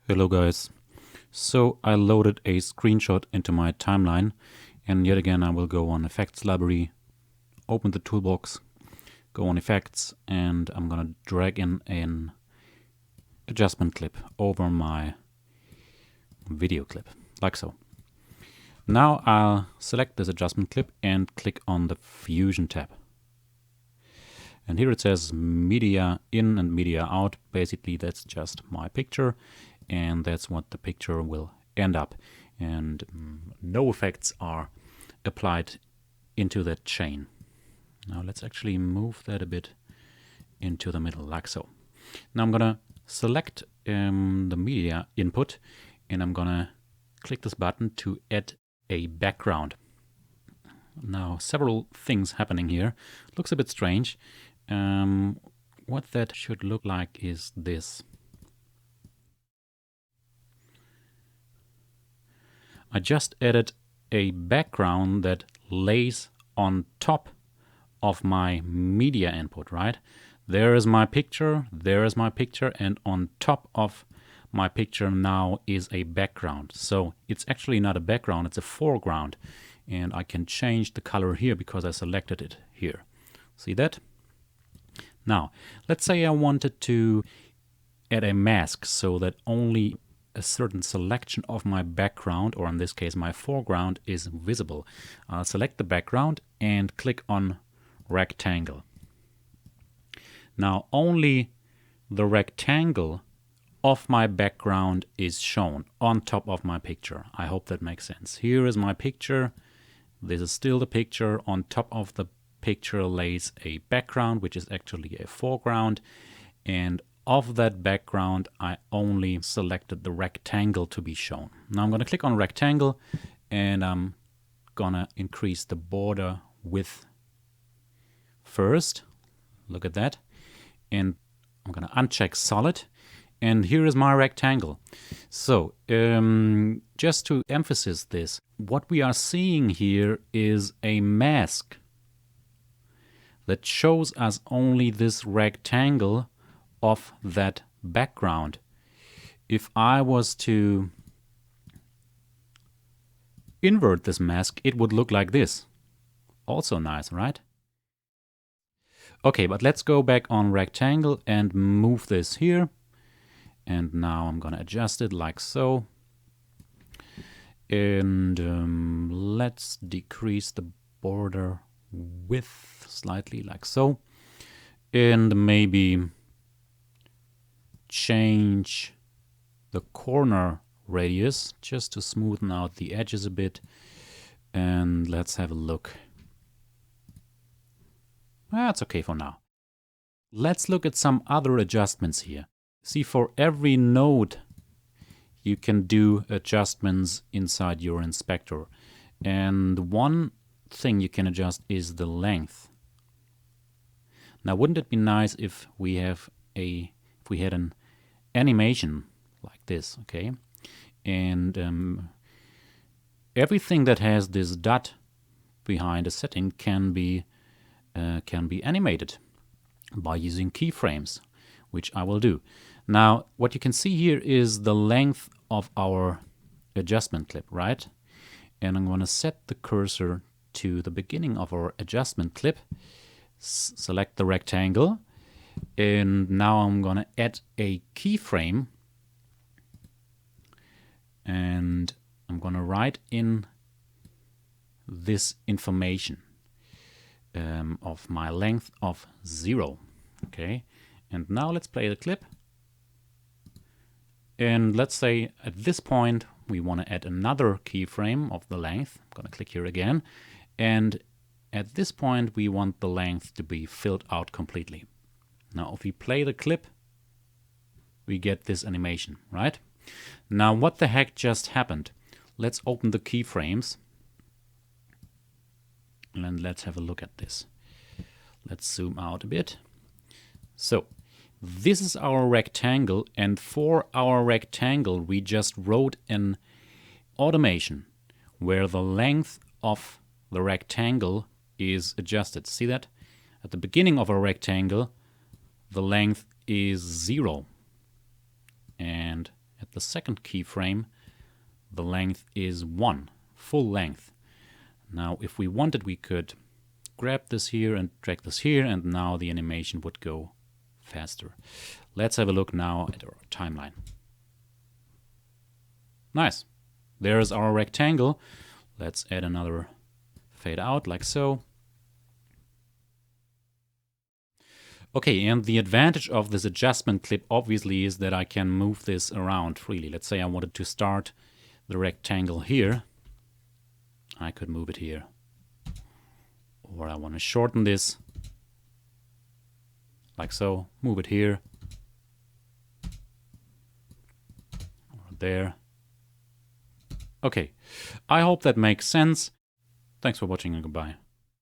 Hello guys. So I loaded a screenshot into my timeline, and yet again I will go on Effects Library, open the toolbox, go on Effects, and I'm gonna drag in an adjustment clip over my video clip, like so. Now I'll select this adjustment clip and click on the Fusion tab. And here it says media in and media out. Basically that's just my picture, and that's what the picture will end up. And no effects are applied into that chain. Now let's actually move that a bit into the middle, like so. Now I'm gonna select the media input, and I'm gonna click this button to add a background. Now several things happening here. Looks a bit strange. What that should look like is this. I just added a background that lays on top of my media input, right? There is my picture, and on top of my picture now is a background. So it's actually not a background, it's a foreground. And I can change the color here because I selected it here. See that? Now, let's say I wanted to add a mask so that only a certain selection of my background, or in this case my foreground, is visible. I'll select the background and click on rectangle. Now only the rectangle of my background is shown on top of my picture. I hope that makes sense. Here is my picture. This is still the picture. On top of the picture lays a background, which is actually a foreground, and of that background I only selected the rectangle to be shown. Now I'm going to click on rectangle, and I'm gonna increase the border width first. Look at that. And I'm gonna uncheck solid, and here is my rectangle. So just to emphasize this, what we are seeing here is a mask that shows us only this rectangle of that background. If I was to invert this mask, it would look like this. Also nice, right? Okay, but let's go back on rectangle and move this here. And now I'm gonna adjust it like so. And let's decrease the border width slightly, like so. And maybe change the corner radius just to smoothen out the edges a bit. And let's have a look. That's okay for now. Let's look at some other adjustments here. See, for every node you can do adjustments inside your inspector. And one thing you can adjust is the length. Now wouldn't it be nice if we had an animation like this, okay? And everything that has this dot behind a setting can be animated by using keyframes, which I will do. Now what you can see here is the length of our adjustment clip, right? And I'm going to set the cursor to the beginning of our adjustment clip, select the rectangle, and now I'm going to add a keyframe, and I'm going to write in this information of my length of 0. Okay, and now let's play the clip. And let's say at this point we want to add another keyframe of the length. I'm going to click here again, and at this point we want the length to be filled out completely. Now if we play the clip, we get this animation, right? Now what the heck just happened? Let's open the keyframes and let's have a look at this. Let's zoom out a bit. So this is our rectangle, and for our rectangle we just wrote an automation where the length of the rectangle is adjusted. See that? At the beginning of a rectangle the length is 0, and at the second keyframe, the length is 1, full length. Now, if we wanted, we could grab this here and drag this here, and now the animation would go faster. Let's have a look now at our timeline. Nice. There's our rectangle. Let's add another fade out like so. Okay, and the advantage of this adjustment clip obviously is that I can move this around freely. Let's say I wanted to start the rectangle here. I could move it here. Or I want to shorten this like so, move it here or there. Okay, I hope that makes sense. Thanks for watching and goodbye.